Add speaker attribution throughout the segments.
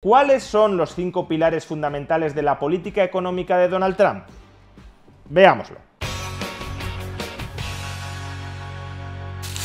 Speaker 1: ¿Cuáles son los 5 pilares fundamentales de la política económica de Donald Trump? Veámoslo.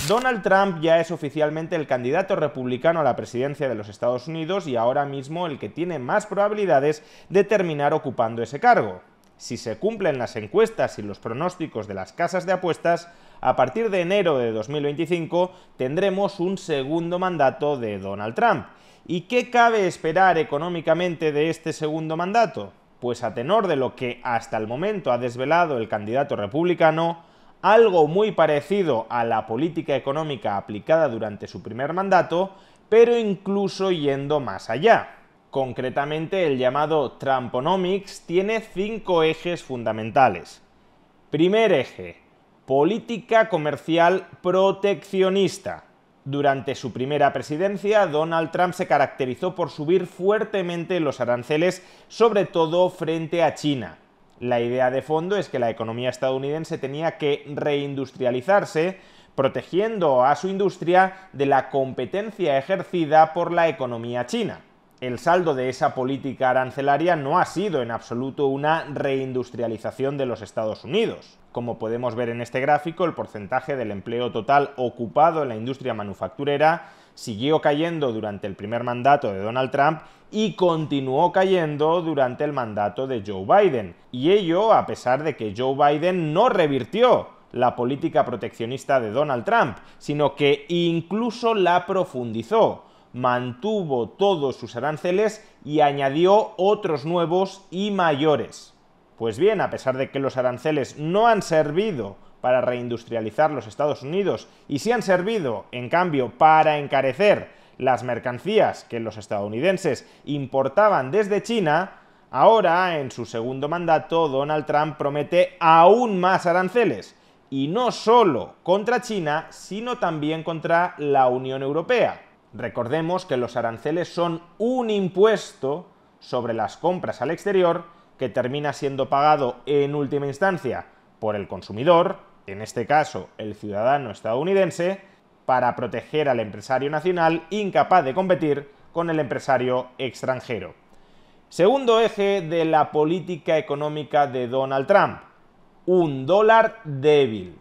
Speaker 1: Donald Trump ya es oficialmente el candidato republicano a la presidencia de los Estados Unidos y ahora mismo el que tiene más probabilidades de terminar ocupando ese cargo. Si se cumplen las encuestas y los pronósticos de las casas de apuestas, a partir de enero de 2025 tendremos un segundo mandato de Donald Trump. ¿Y qué cabe esperar económicamente de este segundo mandato? Pues a tenor de lo que hasta el momento ha desvelado el candidato republicano, algo muy parecido a la política económica aplicada durante su primer mandato, pero incluso yendo más allá. Concretamente, el llamado Trumponomics tiene 5 ejes fundamentales. Primer eje: política comercial proteccionista. Durante su primera presidencia, Donald Trump se caracterizó por subir fuertemente los aranceles, sobre todo frente a China. La idea de fondo es que la economía estadounidense tenía que reindustrializarse, protegiendo a su industria de la competencia ejercida por la economía china. El saldo de esa política arancelaria no ha sido en absoluto una reindustrialización de los Estados Unidos. Como podemos ver en este gráfico, el porcentaje del empleo total ocupado en la industria manufacturera siguió cayendo durante el primer mandato de Donald Trump y continuó cayendo durante el mandato de Joe Biden. Y ello a pesar de que Joe Biden no revirtió la política proteccionista de Donald Trump, sino que incluso la profundizó. Mantuvo todos sus aranceles y añadió otros nuevos y mayores. Pues bien, a pesar de que los aranceles no han servido para reindustrializar los Estados Unidos y sí han servido, en cambio, para encarecer las mercancías que los estadounidenses importaban desde China, ahora, en su segundo mandato, Donald Trump promete aún más aranceles, y no solo contra China, sino también contra la Unión Europea. Recordemos que los aranceles son un impuesto sobre las compras al exterior que termina siendo pagado en última instancia por el consumidor, en este caso el ciudadano estadounidense, para proteger al empresario nacional incapaz de competir con el empresario extranjero. Segundo eje de la política económica de Donald Trump: un dólar débil.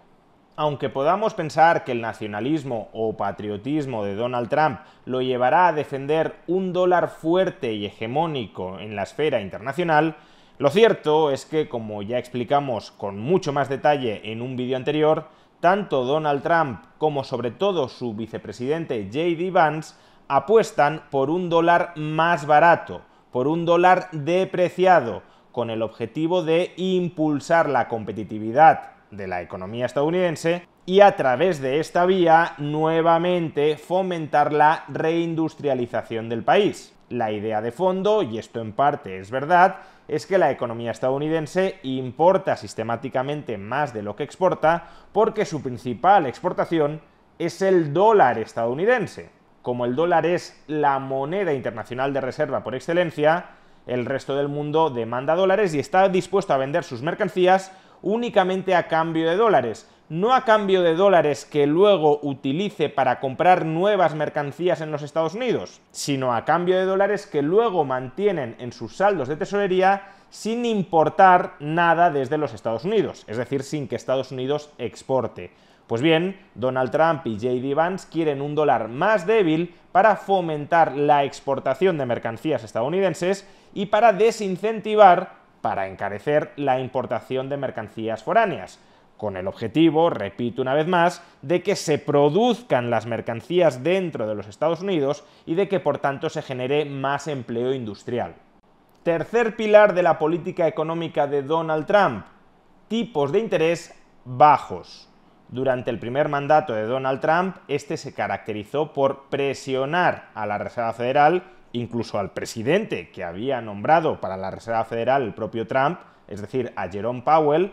Speaker 1: Aunque podamos pensar que el nacionalismo o patriotismo de Donald Trump lo llevará a defender un dólar fuerte y hegemónico en la esfera internacional, lo cierto es que, como ya explicamos con mucho más detalle en un vídeo anterior, tanto Donald Trump como sobre todo su vicepresidente J.D. Vance apuestan por un dólar más barato, por un dólar depreciado, con el objetivo de impulsar la competitividad de la economía estadounidense y a través de esta vía nuevamente fomentar la reindustrialización del país. La idea de fondo, y esto en parte es verdad, es que la economía estadounidense importa sistemáticamente más de lo que exporta porque su principal exportación es el dólar estadounidense. Como el dólar es la moneda internacional de reserva por excelencia, el resto del mundo demanda dólares y está dispuesto a vender sus mercancías únicamente a cambio de dólares, no a cambio de dólares que luego utilice para comprar nuevas mercancías en los Estados Unidos, sino a cambio de dólares que luego mantienen en sus saldos de tesorería sin importar nada desde los Estados Unidos, es decir, sin que Estados Unidos exporte. Pues bien, Donald Trump y J.D. Vance quieren un dólar más débil para fomentar la exportación de mercancías estadounidenses y para desincentivar, para encarecer la importación de mercancías foráneas, con el objetivo, repito una vez más, de que se produzcan las mercancías dentro de los Estados Unidos y de que por tanto se genere más empleo industrial. Tercer pilar de la política económica de Donald Trump: tipos de interés bajos. Durante el primer mandato de Donald Trump, este se caracterizó por presionar a la Reserva Federal, incluso al presidente que había nombrado para la Reserva Federal el propio Trump, es decir, a Jerome Powell.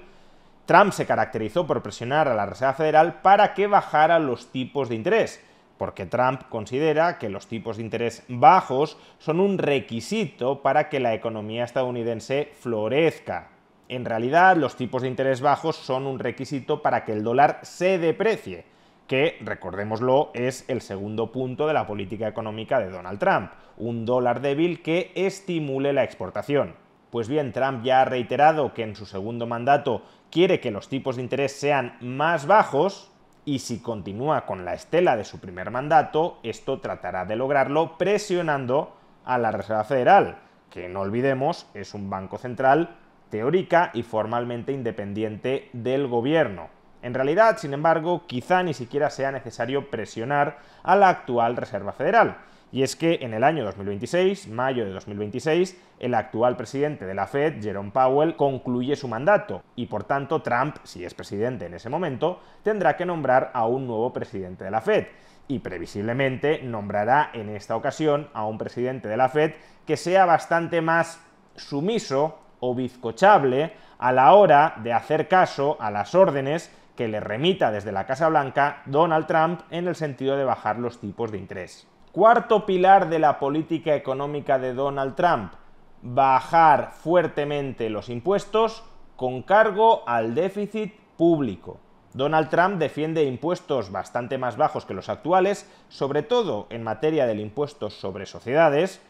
Speaker 1: Trump se caracterizó por presionar a la Reserva Federal para que bajara los tipos de interés, porque Trump considera que los tipos de interés bajos son un requisito para que la economía estadounidense florezca. En realidad, los tipos de interés bajos son un requisito para que el dólar se deprecie. que, recordémoslo, es el segundo punto de la política económica de Donald Trump, un dólar débil que estimule la exportación. Pues bien, Trump ya ha reiterado que en su segundo mandato quiere que los tipos de interés sean más bajos y si continúa con la estela de su primer mandato, esto tratará de lograrlo presionando a la Reserva Federal, que no olvidemos es un banco central teórica y formalmente independiente del gobierno. En realidad, sin embargo, quizá ni siquiera sea necesario presionar a la actual Reserva Federal. Y es que en el año 2026, mayo de 2026, el actual presidente de la Fed, Jerome Powell, concluye su mandato y por tanto Trump, si es presidente en ese momento, tendrá que nombrar a un nuevo presidente de la Fed y previsiblemente nombrará en esta ocasión a un presidente de la Fed que sea bastante más sumiso o bizcochable a la hora de hacer caso a las órdenes que le remita desde la Casa Blanca Donald Trump en el sentido de bajar los tipos de interés. Cuarto pilar de la política económica de Donald Trump: bajar fuertemente los impuestos con cargo al déficit público. Donald Trump defiende impuestos bastante más bajos que los actuales, sobre todo en materia del impuesto sobre sociedades.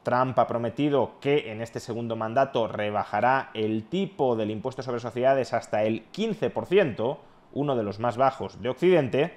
Speaker 1: Trump ha prometido que en este segundo mandato rebajará el tipo del impuesto sobre sociedades hasta el 15%, uno de los más bajos de Occidente.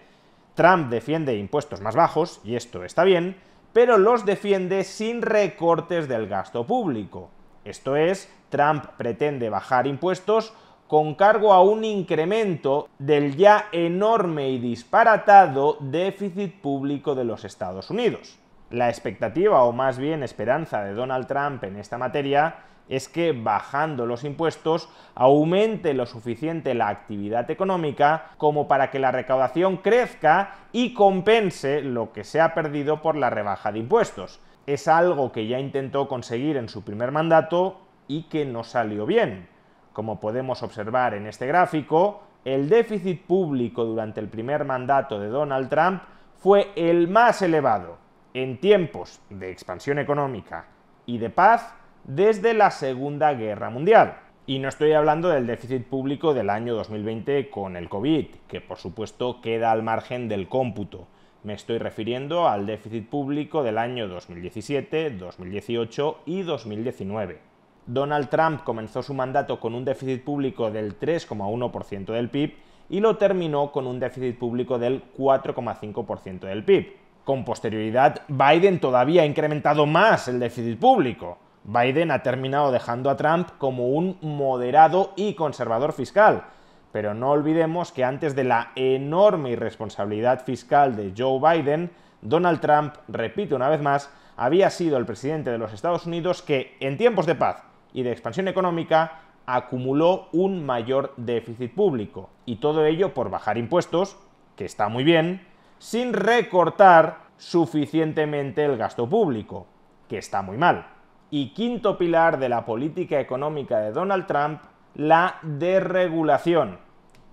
Speaker 1: Trump defiende impuestos más bajos, y esto está bien, pero los defiende sin recortes del gasto público. Esto es, Trump pretende bajar impuestos con cargo a un incremento del ya enorme y disparatado déficit público de los Estados Unidos. La expectativa, o más bien esperanza, de Donald Trump en esta materia es que bajando los impuestos aumente lo suficiente la actividad económica como para que la recaudación crezca y compense lo que se ha perdido por la rebaja de impuestos. Es algo que ya intentó conseguir en su primer mandato y que no salió bien. Como podemos observar en este gráfico, el déficit público durante el primer mandato de Donald Trump fue el más elevado en tiempos de expansión económica y de paz desde la Segunda Guerra Mundial. Y no estoy hablando del déficit público del año 2020 con el COVID, que por supuesto queda al margen del cómputo. Me estoy refiriendo al déficit público del año 2017, 2018 y 2019. Donald Trump comenzó su mandato con un déficit público del 3,1% del PIB y lo terminó con un déficit público del 4,5% del PIB. Con posterioridad, Biden todavía ha incrementado más el déficit público. Biden ha terminado dejando a Trump como un moderado y conservador fiscal, pero no olvidemos que antes de la enorme irresponsabilidad fiscal de Joe Biden, Donald Trump, repito una vez más, había sido el presidente de los Estados Unidos que, en tiempos de paz y de expansión económica, acumuló un mayor déficit público, y todo ello por bajar impuestos, que está muy bien, sin recortar suficientemente el gasto público, que está muy mal. Y quinto pilar de la política económica de Donald Trump, la desregulación.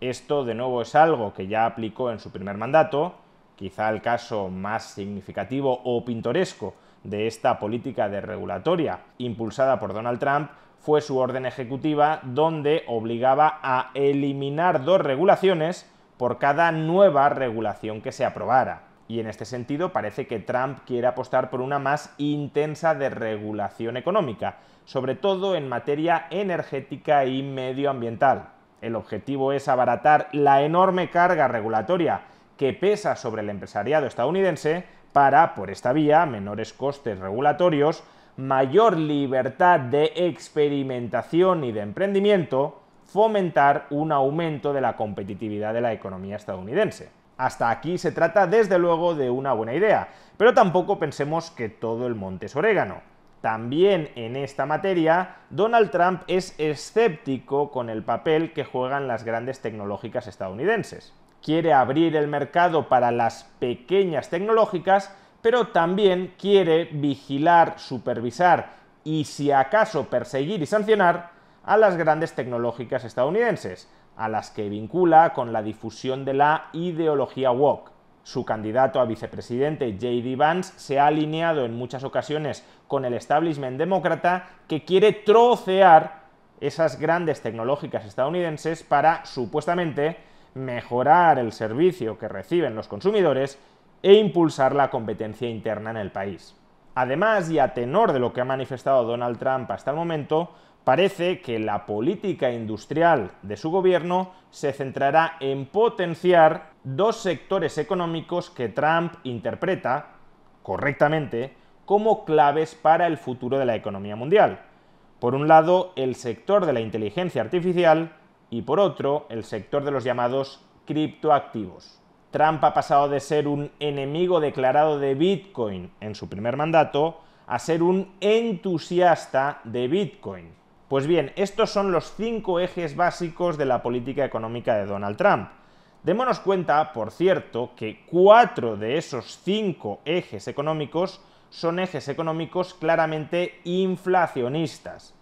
Speaker 1: Esto, de nuevo, es algo que ya aplicó en su primer mandato. Quizá el caso más significativo o pintoresco de esta política desregulatoria impulsada por Donald Trump fue su orden ejecutiva donde obligaba a eliminar 2 regulaciones por cada nueva regulación que se aprobara. Y en este sentido parece que Trump quiere apostar por una más intensa desregulación económica, sobre todo en materia energética y medioambiental. El objetivo es abaratar la enorme carga regulatoria que pesa sobre el empresariado estadounidense para, por esta vía, menores costes regulatorios, mayor libertad de experimentación y de emprendimiento, fomentar un aumento de la competitividad de la economía estadounidense. Hasta aquí se trata, desde luego, de una buena idea, pero tampoco pensemos que todo el monte es orégano. También en esta materia, Donald Trump es escéptico con el papel que juegan las grandes tecnológicas estadounidenses. Quiere abrir el mercado para las pequeñas tecnológicas, pero también quiere vigilar, supervisar y, si acaso, perseguir y sancionar a las grandes tecnológicas estadounidenses, a las que vincula con la difusión de la ideología woke. Su candidato a vicepresidente, J.D. Vance, se ha alineado en muchas ocasiones con el establishment demócrata que quiere trocear esas grandes tecnológicas estadounidenses para, supuestamente, mejorar el servicio que reciben los consumidores e impulsar la competencia interna en el país. Además, y a tenor de lo que ha manifestado Donald Trump hasta el momento, parece que la política industrial de su gobierno se centrará en potenciar dos sectores económicos que Trump interpreta, correctamente, como claves para el futuro de la economía mundial. Por un lado, el sector de la inteligencia artificial y por otro, el sector de los llamados criptoactivos. Trump ha pasado de ser un enemigo declarado de Bitcoin en su primer mandato a ser un entusiasta de Bitcoin. Pues bien, estos son los 5 ejes básicos de la política económica de Donald Trump. Démonos cuenta, por cierto, que 4 de esos 5 ejes económicos son ejes económicos claramente inflacionistas.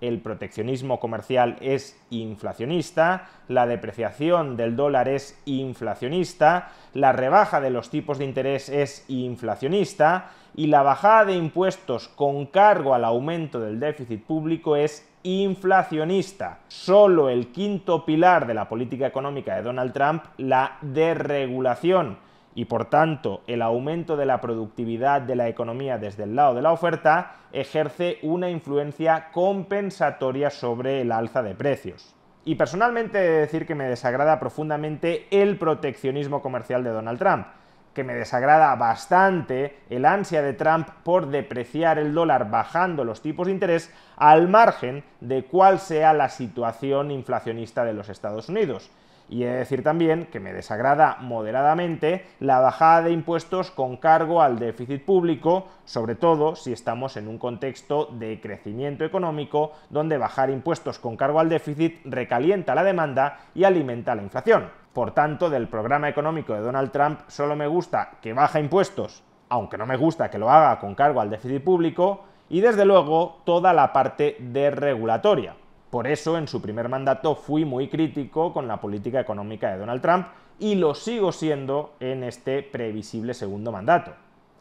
Speaker 1: El proteccionismo comercial es inflacionista, la depreciación del dólar es inflacionista, la rebaja de los tipos de interés es inflacionista y la bajada de impuestos con cargo al aumento del déficit público es inflacionista. Solo el quinto pilar de la política económica de Donald Trump, la desregulación, y por tanto el aumento de la productividad de la economía desde el lado de la oferta, ejerce una influencia compensatoria sobre el alza de precios. Y personalmente he de decir que me desagrada profundamente el proteccionismo comercial de Donald Trump, que me desagrada bastante el ansia de Trump por depreciar el dólar bajando los tipos de interés al margen de cuál sea la situación inflacionista de los Estados Unidos. Y he de decir también que me desagrada moderadamente la bajada de impuestos con cargo al déficit público, sobre todo si estamos en un contexto de crecimiento económico donde bajar impuestos con cargo al déficit recalienta la demanda y alimenta la inflación. Por tanto, del programa económico de Donald Trump solo me gusta que baja impuestos, aunque no me gusta que lo haga con cargo al déficit público, y desde luego toda la parte desregulatoria. Por eso, en su primer mandato fui muy crítico con la política económica de Donald Trump y lo sigo siendo en este previsible segundo mandato.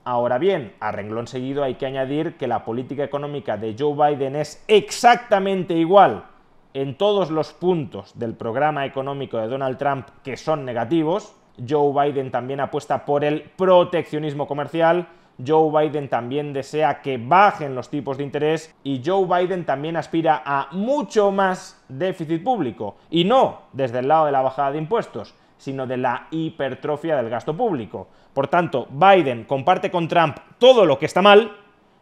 Speaker 1: Ahora bien, a renglón seguido hay que añadir que la política económica de Joe Biden es exactamente igual en todos los puntos del programa económico de Donald Trump que son negativos. Joe Biden también apuesta por el proteccionismo comercial, Joe Biden también desea que bajen los tipos de interés y Joe Biden también aspira a mucho más déficit público, y no desde el lado de la bajada de impuestos, sino de la hipertrofia del gasto público. Por tanto, Biden comparte con Trump todo lo que está mal,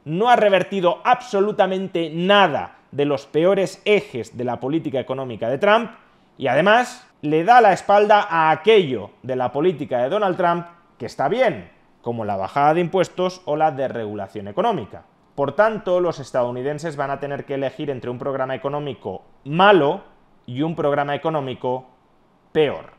Speaker 1: no ha revertido absolutamente nada de los peores ejes de la política económica de Trump y además le da la espalda a aquello de la política de Donald Trump que está bien, como la bajada de impuestos o la desregulación económica. Por tanto, los estadounidenses van a tener que elegir entre un programa económico malo y un programa económico peor.